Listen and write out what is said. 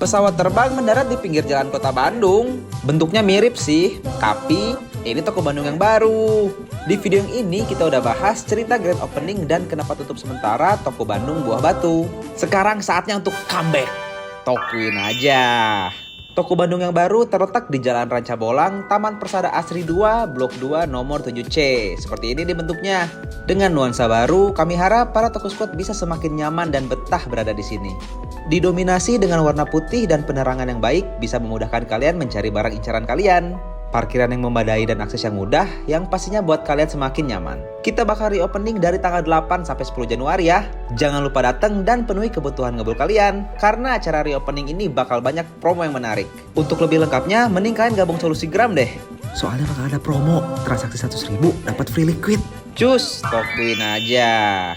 Pesawat terbang mendarat di pinggir jalan kota Bandung. Bentuknya mirip sih, tapi ini toko Bandung yang baru. Di video yang ini kita udah bahas cerita grand opening dan kenapa tutup sementara toko Bandung Buah Batu. Sekarang saatnya untuk comeback. Tokuin aja. Toko Bandung yang baru terletak di Jalan Ranca Bolang, Taman Persada Asri 2, Blok 2, nomor 7C. Seperti ini nih bentuknya. Dengan nuansa baru, kami harap para toko squad bisa semakin nyaman dan betah berada di sini. Didominasi dengan warna putih dan penerangan yang baik, bisa memudahkan kalian mencari barang incaran kalian. Parkiran yang memadai dan akses yang mudah, yang pastinya buat kalian semakin nyaman. Kita bakal reopening dari tanggal 8 sampai 10 Januari ya. Jangan lupa datang dan penuhi kebutuhan ngebul kalian, karena acara reopening ini bakal banyak promo yang menarik. Untuk lebih lengkapnya, mending kalian gabung Solusi Gram deh. Soalnya bakal ada promo, transaksi 100.000 dapat free liquid. Cus, tokuin aja.